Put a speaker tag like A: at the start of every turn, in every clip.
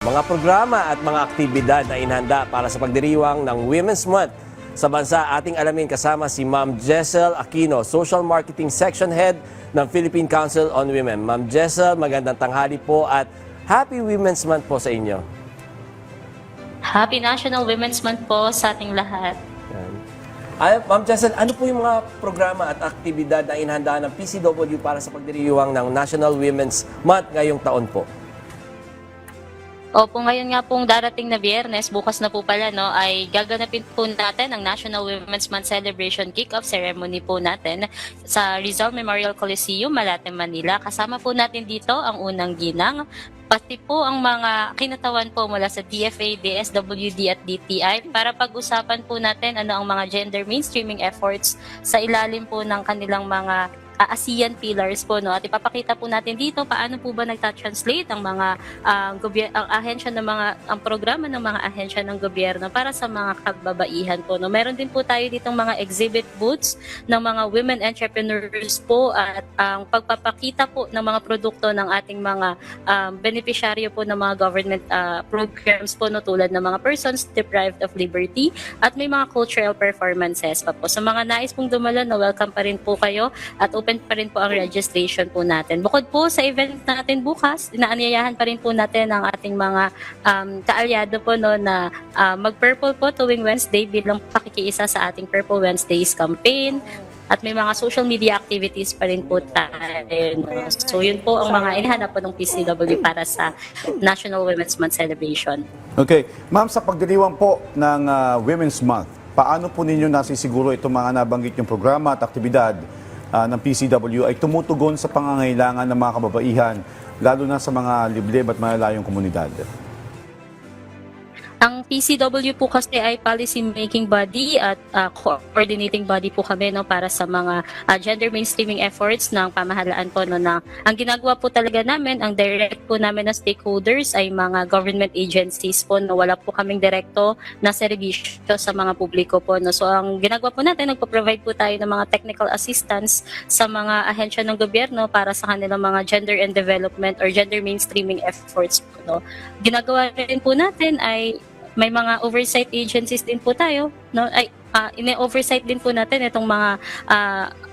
A: Mga programa at mga aktibidad na inhanda para sa pagdiriwang ng Women's Month sa bansa, ating alamin kasama si Ma'am Jessel Aquino, Social Marketing Section Head ng Philippine Council on Women. Ma'am Jessel, magandang tanghali po at Happy Women's Month po sa inyo.
B: Happy National Women's Month po sa ating lahat.
A: Ma'am Jessel, ano po yung mga programa at aktibidad na inhanda ng PCW para sa pagdiriwang ng National Women's Month ngayong taon po?
B: Opo, ngayon nga pong darating na Biyernes, bukas na po pala, no, ay gaganapin po natin ang National Women's Month Celebration Kick-Off Ceremony po natin sa Rizal Memorial Coliseum, Malate, Manila. Kasama po natin dito ang unang ginang, pati po ang mga kinatawan po mula sa DFA, DSWD at DTI para pag-usapan po natin ano ang mga gender mainstreaming efforts sa ilalim po ng kanilang mga ASEAN pillars po, no, at ipapakita po natin dito paano po ba nagta-translate ang mga ang ahensya ng mga ang programa ng mga ahensya ng gobyerno para sa mga kababaihan po, no. Meron din po tayo ditong mga exhibit booths ng mga women entrepreneurs po at ang pagpapakita po ng mga produkto ng ating mga beneficiaryo po ng mga government programs po, no, tulad ng mga persons deprived of liberty at may mga cultural performances pa po. Sa mga nais pong dumalo, no, welcome pa rin po kayo at open pa rin po ang registration po natin. Bukod po sa event natin bukas, inaanyayahan pa rin po natin ang ating mga kaalyado po, no, na mag-purple po tuwing Wednesday bilang pakikiisa sa ating Purple Wednesdays campaign. At may mga social media activities pa rin po tayo. No? So yun po ang mga inahanap po ng PCW para sa National Women's Month celebration.
C: Okay. Ma'am, sa pagdiriwang po ng Women's Month, paano po ninyo nasisiguro itong mga nabanggit yung programa at aktibidad ng PCW ay tumutugon sa pangangailangan ng mga kababaihan, lalo na sa mga liblib at malalayong komunidad?
B: Ang PCW po kasi ay policy making body at coordinating body po kami, no, para sa mga gender mainstreaming efforts ng pamahalaan po, no, na ang ginagawa po talaga namin, ang direct po namin na stakeholders ay mga government agencies po, no. Wala po kaming direkto na serbisyo sa mga publiko po, no. So ang ginagawa po natin, nagpo-provide po tayo ng mga technical assistance sa mga ahensya ng gobyerno para sa kanilang mga gender and development or gender mainstreaming efforts po, no. Ginagawa rin po natin ay may mga oversight agencies din po tayo, no, ay ine-oversight din po natin itong mga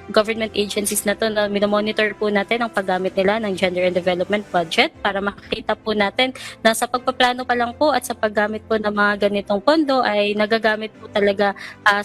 B: government agencies na to, na minomonitor po natin ang paggamit nila ng gender and development budget para makita po natin na sa pagpaplano pa lang po at sa paggamit po ng mga ganitong pondo ay nagagamit po talaga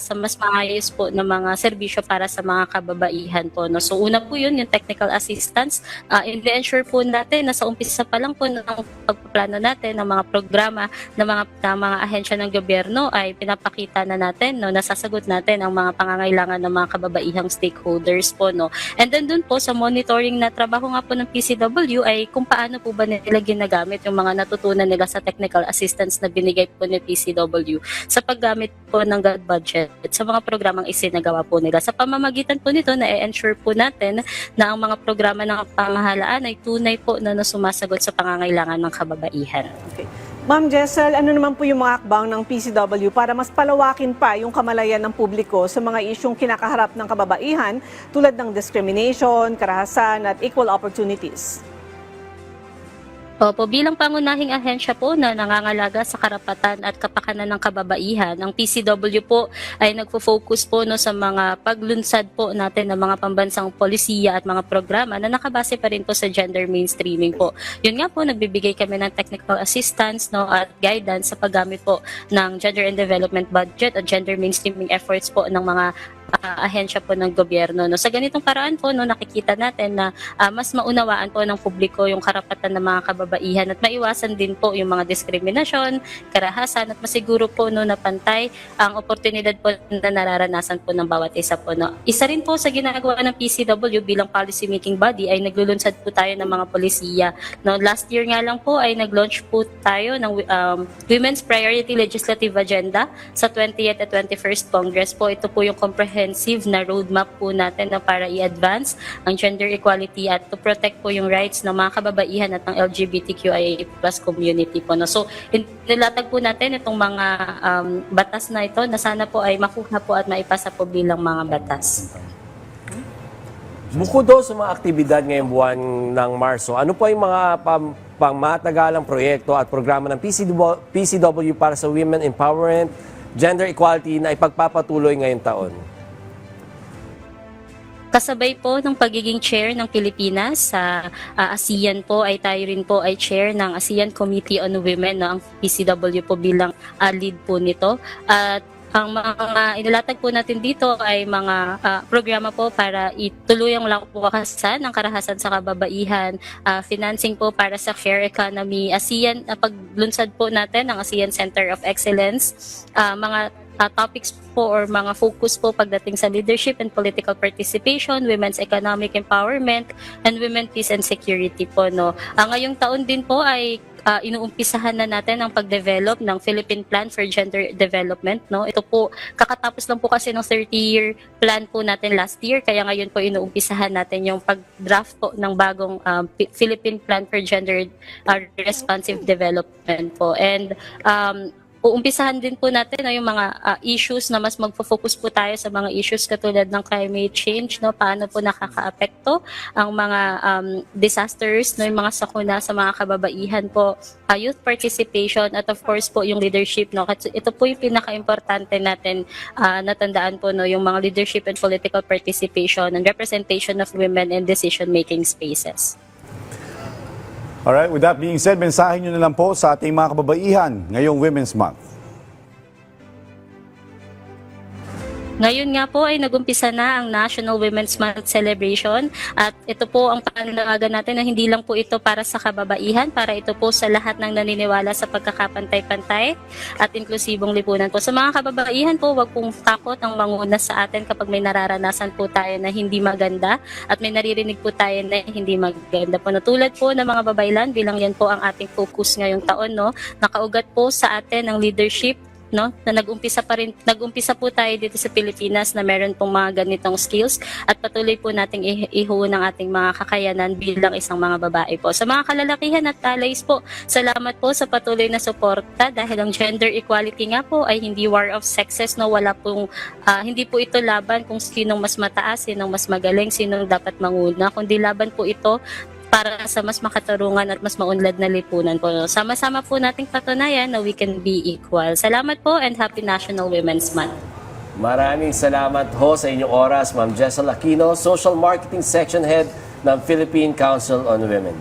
B: sa mas maayos po ng mga serbisyo para sa mga kababaihan po, no. So una po yun, yung technical assistance. I-ensure po natin na sa umpisa pa lang po ng pagpaplano natin ng mga programa ng mga ahensya ng gobyerno ay pinapakita na natin, no, nasasagot natin ang mga pangangailangan ng mga kababaihang stakeholders po, no. And then dun po sa monitoring na trabaho nga po ng PCW ay kung paano po ba nila ginagamit yung mga natutunan nila sa technical assistance na binigay po ni PCW sa paggamit po ng GAD budget sa mga programang isinagawa po nila. Sa pamamagitan po nito, na-ensure po natin na ang mga programa ng pamahalaan ay tunay po na sumasagot sa pangangailangan ng kababaihan.
D: Okay. Ma'am Jessel, ano naman po yung mga hakbang ng PCW para mas palawakin pa yung kamalayan ng publiko sa mga isyong kinakaharap ng kababaihan tulad ng discrimination, karahasan at equal opportunities?
B: Opo, bilang pangunahing ahensya po na nangangalaga sa karapatan at kapakanan ng kababaihan, ang PCW po ay nagfo-focus po, no, sa mga paglunsad po natin ng mga pambansang polisiya at mga programa na nakabase pa rin po sa gender mainstreaming po. Yun nga po, nagbibigay kami ng technical assistance, no, at guidance sa paggamit po ng gender and development budget at gender mainstreaming efforts po ng mga ahensya po ng gobyerno, no. Sa ganitong paraan po, no, nakikita natin na mas maunawaan po ng publiko yung karapatan ng mga kababaihan at maiwasan din po yung mga diskriminasyon, karahasan at masiguro po, no, na pantay ang oportunidad po na nararanasan po ng bawat isa po, no. Isa rin po sa ginagawa ng PCW bilang policy making body ay naglulunsad po tayo ng mga polisiya, no. Last year nga lang po ay nag-launch po tayo ng Women's Priority Legislative Agenda sa 20th at 21st Congress po. Ito po yung comprehensive na roadmap po natin na para i-advance ang gender equality at to protect po yung rights ng mga kababaihan at ng LGBTQIA+ community po, no. So nilatag po natin itong mga batas na ito na sana po ay makuha po at maipasa po bilang mga batas.
A: Bukod do sa mga aktibidad ngayong buwan ng Marso, ano po yung mga pang matagalang proyekto at programa ng PCW para sa women empowerment, gender equality na ipagpapatuloy ngayong taon?
B: Kasabay po ng pagiging chair ng Pilipinas sa ASEAN po ay tayo rin po ay chair ng ASEAN Committee on Women, no? Ang PCW po bilang lead po nito. At ang mga inilatag po natin dito ay mga programa po para ituluyang lakwakasan ng karahasan sa kababaihan, financing po para sa share economy, ASEAN, paglunsad po natin ng ASEAN Center of Excellence, mga topics po or mga focus po pagdating sa leadership and political participation, women's economic empowerment, and women peace and security po, no. Ngayong taon din po ay inuumpisahan na natin ang pag-develop ng Philippine Plan for Gender Development, no. Ito po, kakatapos lang po kasi ng 30-year plan po natin last year, kaya ngayon po inuumpisahan natin yung pag-draft po ng bagong Philippine Plan for Gender Responsive Development po. And uumpisahan din po natin yung mga issues na mas magfo-focus po tayo sa mga issues katulad ng climate change, no, paano po nakakaapekto ang mga disasters, no, yung mga sakuna sa mga kababaihan po, youth participation, at of course po yung leadership, no. Ito po yung pinaka-importante natin natandaan po, no, yung mga leadership and political participation and representation of women in decision-making spaces.
C: Alright, with that being said, mensahe nyo na lang po sa ating mga kababaihan ngayong Women's Month.
B: Ngayon nga po ay nagumpisa na ang National Women's Month Celebration, at ito po ang pananawagan natin na hindi lang po ito para sa kababaihan, para ito po sa lahat ng naniniwala sa pagkakapantay-pantay at inklusibong lipunan po. Sa mga kababaihan po, wag pong takot ang manguna sa atin kapag may nararanasan po tayo na hindi maganda at may naririnig po tayo na hindi maganda po. Tulad po ng mga babaylan, bilang yan po ang ating focus ngayong taon, no. Nakaugat po sa atin ang leadership, no, na nag-umpisa po tayo dito sa Pilipinas na meron pong mga ganitong skills, at patuloy po nating ihuho ng ating mga kakayanan bilang isang mga babae po. Sa mga kalalakihan at talays po, salamat po sa patuloy na suporta, dahil ang gender equality nga po ay hindi war of sexes, no. Wala pong hindi po ito laban kung sinong mas mataas, sinong mas magaling, sinong dapat manguna, kundi laban po ito para sa mas makatarungan at mas maunlad na lipunan po. Sama-sama po nating patunayan na we can be equal. Salamat po and Happy National Women's Month.
A: Maraming salamat ho sa inyong oras, Ma'am Jessel Aquino, Social Marketing Section Head ng Philippine Council on Women.